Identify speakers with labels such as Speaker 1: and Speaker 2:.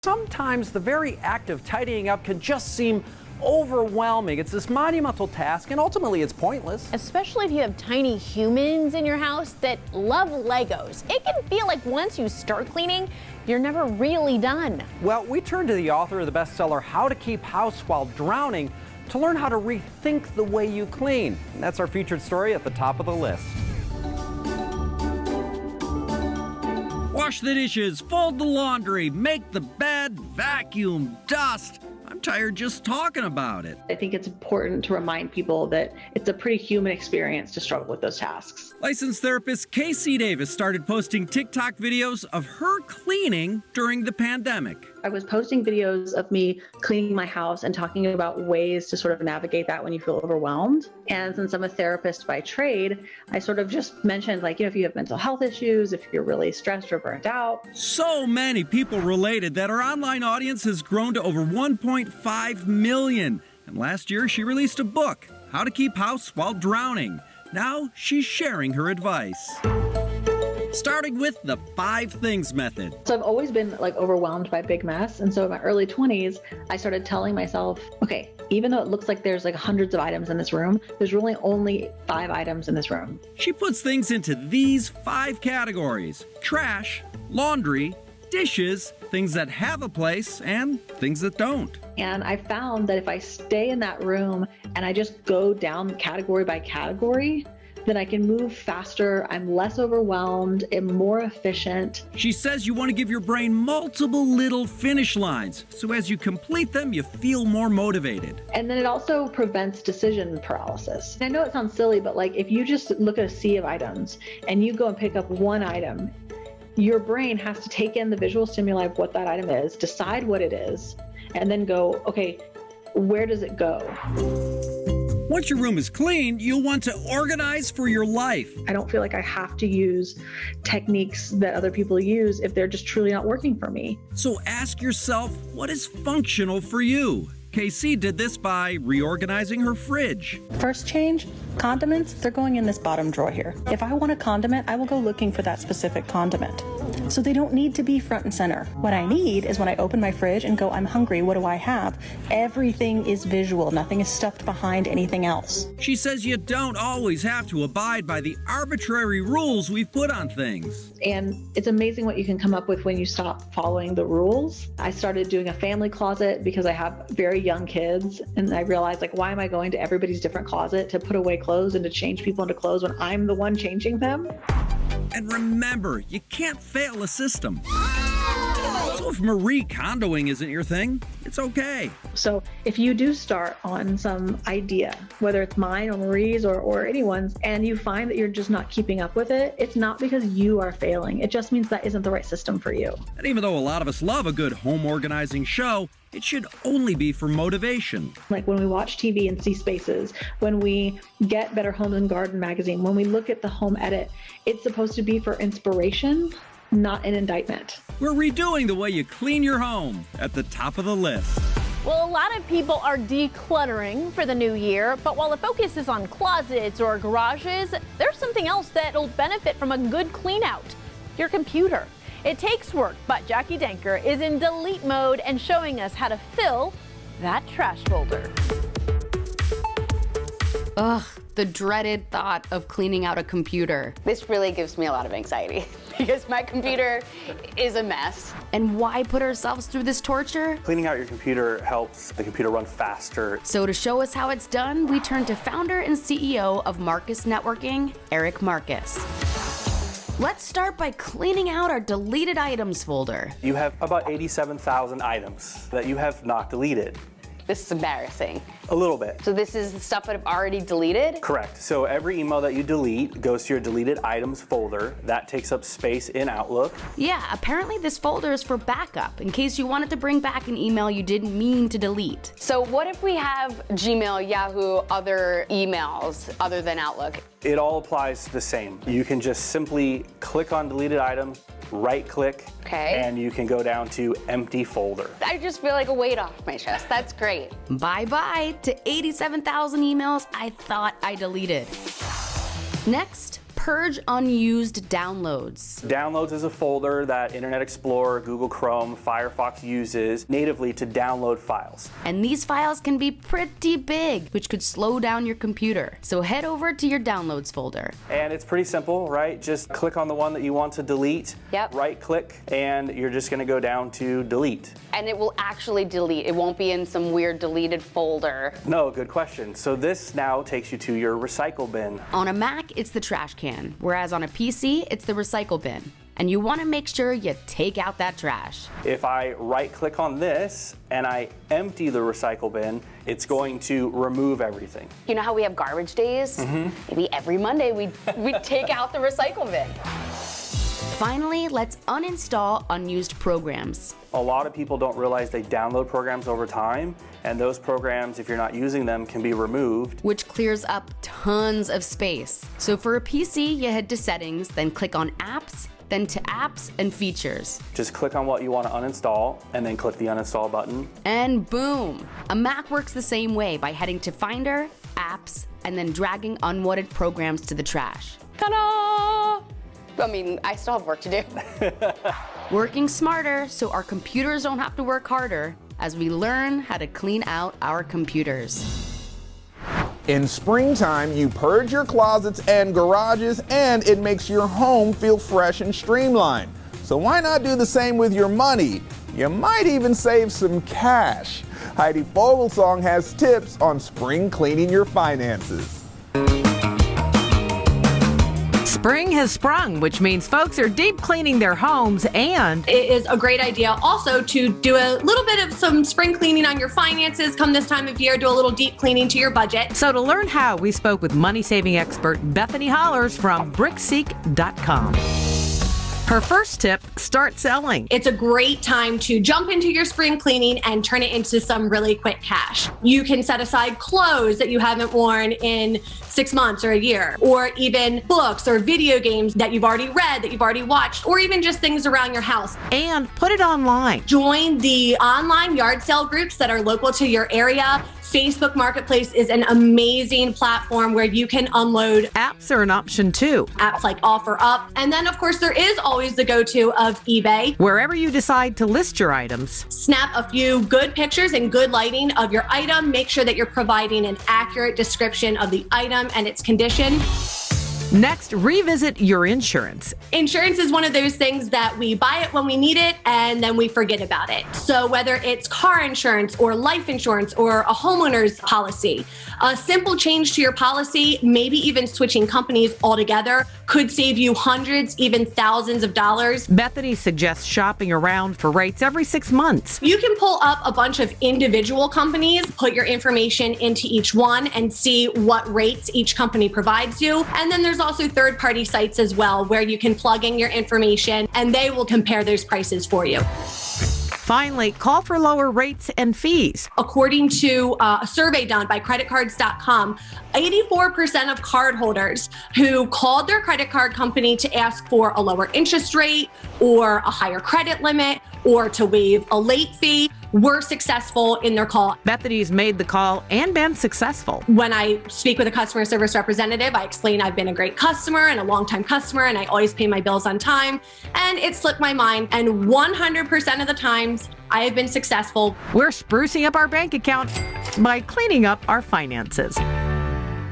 Speaker 1: Sometimes the very act of tidying up can just seem overwhelming. It's this monumental task, and ultimately it's pointless.
Speaker 2: Especially if you have tiny humans in your house that love Legos. It can feel like once you start cleaning, you're never really done.
Speaker 1: Well, we turn to the author of the bestseller, How to Keep House While Drowning, to learn how to rethink the way you clean. And that's our featured story at the top of the list. Wash the dishes, fold the laundry, make the bed, vacuum, dust. I'm tired just talking about it.
Speaker 3: I think it's important to remind people that it's a pretty human experience to struggle with those tasks.
Speaker 1: Licensed therapist Casey Davis started posting TikTok videos of her cleaning during the pandemic.
Speaker 3: I was posting videos of me cleaning my house and talking about ways to sort of navigate that when you feel overwhelmed. And since I'm a therapist by trade, I sort of just mentioned, if you have mental health issues, if you're really stressed or burnt out.
Speaker 1: So many people related that her online audience has grown to over 1.5 million. And last year, she released a book, How to Keep House While Drowning. Now she's sharing her advice. Starting with the 5 things method.
Speaker 3: So I've always been overwhelmed by big mess. And so in my early 20s, I started telling myself, okay, even though it looks like there's hundreds of items in this room, there's really only 5 items in this room.
Speaker 1: She puts things into these 5 categories: trash, laundry, dishes, things that have a place, and things that don't.
Speaker 3: And I found that if I stay in that room and I just go down category by category, then I can move faster, I'm less overwhelmed, and more efficient.
Speaker 1: She says you want to give your brain multiple little finish lines, so as you complete them, you feel more motivated.
Speaker 3: And then it also prevents decision paralysis. I know it sounds silly, but if you just look at a sea of items and you go and pick up one item, your brain has to take in the visual stimuli of what that item is, decide what it is, and then go, okay, where does it go?
Speaker 1: Once your room is clean, you'll want to organize for your life.
Speaker 3: I don't feel like I have to use techniques that other people use if they're just truly not working for me.
Speaker 1: So ask yourself, what is functional for you? KC did this by reorganizing her fridge.
Speaker 4: First change, condiments, they're going in this bottom drawer here. If I want a condiment, I will go looking for that specific condiment. So they don't need to be front and center. What I need is when I open my fridge and go, I'm hungry, what do I have? Everything is visual. Nothing is stuffed behind anything else.
Speaker 1: She says you don't always have to abide by the arbitrary rules we've put on things.
Speaker 3: And it's amazing what you can come up with when you stop following the rules. I started doing a family closet because I have very young kids, and I realized, why am I going to everybody's different closet to put away clothes and to change people into clothes when I'm the one changing them?
Speaker 1: And remember, you can't fail a system. So if Marie Kondoing isn't your thing, it's okay.
Speaker 3: So if you do start on some idea, whether it's mine or Marie's or anyone's, and you find that you're just not keeping up with it, it's not because you are failing. It just means that isn't the right system for you.
Speaker 1: And even though a lot of us love a good home organizing show, it should only be for motivation.
Speaker 3: Like when we watch TV and see spaces, when we get Better Homes and Garden magazine, when we look at the Home Edit, it's supposed to be for inspiration, not an indictment.
Speaker 1: We're redoing the way you clean your home at the top of the list.
Speaker 2: Well, a lot of people are decluttering for the new year, but while the focus is on closets or garages, there's something else that'll benefit from a good clean out: your computer. It takes work, but Jackie Denker is in delete mode and showing us how to fill that trash folder.
Speaker 5: Ugh, the dreaded thought of cleaning out a computer.
Speaker 6: This really gives me a lot of anxiety because my computer is a mess.
Speaker 5: And why put ourselves through this torture?
Speaker 7: Cleaning out your computer helps the computer run faster.
Speaker 5: So to show us how it's done, we turn to founder and CEO of Marcus Networking, Eric Marcus. Let's start by cleaning out our deleted items folder.
Speaker 7: You have about 87,000 items that you have not deleted.
Speaker 6: This is embarrassing.
Speaker 7: A little bit.
Speaker 6: So this is the stuff that I've already deleted?
Speaker 7: Correct. So every email that you delete goes to your deleted items folder. That takes up space in Outlook.
Speaker 5: Yeah, apparently this folder is for backup, in case you wanted to bring back an email you didn't mean to delete.
Speaker 6: So what if we have Gmail, Yahoo, other emails other than Outlook?
Speaker 7: It all applies the same. You can just simply click on deleted item, right click, and you can go down to empty folder.
Speaker 6: I just feel like a weight off my chest. That's great.
Speaker 5: Bye-bye to 87,000 emails I thought I deleted. Next, purge unused downloads.
Speaker 7: Downloads is a folder that Internet Explorer, Google Chrome, Firefox uses natively to download files.
Speaker 5: And these files can be pretty big, which could slow down your computer. So head over to your downloads folder.
Speaker 7: And it's pretty simple, right? Just click on the one that you want to delete, right click, and you're just gonna go down to delete.
Speaker 6: And it will actually delete. It won't be in some weird deleted folder.
Speaker 7: No, good question. So this now takes you to your recycle bin.
Speaker 5: On a Mac, it's the trash can, whereas on a PC, it's the recycle bin. And you want to make sure you take out that trash.
Speaker 7: If I right click on this and I empty the recycle bin, it's going to remove everything.
Speaker 6: You know how we have garbage days? Maybe every Monday we take out the recycle bin.
Speaker 5: Finally, let's uninstall unused programs.
Speaker 7: A lot of people don't realize they download programs over time, and those programs, if you're not using them, can be removed.
Speaker 5: Which clears up tons of space. So for a PC, you head to Settings, then click on Apps, then to Apps and Features.
Speaker 7: Just click on what you want to uninstall, and then click the uninstall button.
Speaker 5: And boom! A Mac works the same way by heading to Finder, Apps, and then dragging unwanted programs to the trash.
Speaker 6: Ta-da! I mean, I still have work to do.
Speaker 5: Working smarter so our computers don't have to work harder as we learn how to clean out our computers.
Speaker 8: In springtime, you purge your closets and garages, and it makes your home feel fresh and streamlined. So why not do the same with your money? You might even save some cash. Heidi Fogelsong has tips on spring cleaning your finances.
Speaker 9: Spring has sprung, which means folks are deep cleaning their homes, and
Speaker 10: it is a great idea also to do a little bit of some spring cleaning on your finances. Come this time of year, do a little deep cleaning to your budget.
Speaker 9: So to learn how, we spoke with money-saving expert Bethany Hollers from Brickseek.com. Her first tip, start selling.
Speaker 10: It's a great time to jump into your spring cleaning and turn it into some really quick cash. You can set aside clothes that you haven't worn in 6 months or a year, or even books or video games that you've already read, that you've already watched, or even just things around your house.
Speaker 9: And put it online.
Speaker 10: Join the online yard sale groups that are local to your area. Facebook Marketplace is an amazing platform where you can unload.
Speaker 9: Apps are an option too.
Speaker 10: Apps like OfferUp. And then, of course, there is always the go-to of eBay.
Speaker 9: Wherever you decide to list your items,
Speaker 10: snap a few good pictures and good lighting of your item. Make sure that you're providing an accurate description of the item and its condition.
Speaker 9: Next, revisit your insurance.
Speaker 10: Insurance is one of those things that we buy it when we need it and then we forget about it. So whether it's car insurance or life insurance or a homeowner's policy, a simple change to your policy, maybe even switching companies altogether, could save you hundreds, even thousands of dollars.
Speaker 9: Bethany suggests shopping around for rates every 6 months.
Speaker 10: You can pull up a bunch of individual companies, put your information into each one and see what rates each company provides you. And then there's also third-party sites as well where you can plug in your information and they will compare those prices for you.
Speaker 9: Finally, call for lower rates and fees.
Speaker 10: According to a survey done by creditcards.com, 84% of cardholders who called their credit card company to ask for a lower interest rate or a higher credit limit or to waive a late fee were successful in their call.
Speaker 9: Bethany's made the call and been successful.
Speaker 10: When I speak with a customer service representative, I explain I've been a great customer and a longtime customer and I always pay my bills on time. And it slipped my mind. And 100% of the times I have been successful.
Speaker 9: We're sprucing up our bank account by cleaning up our finances.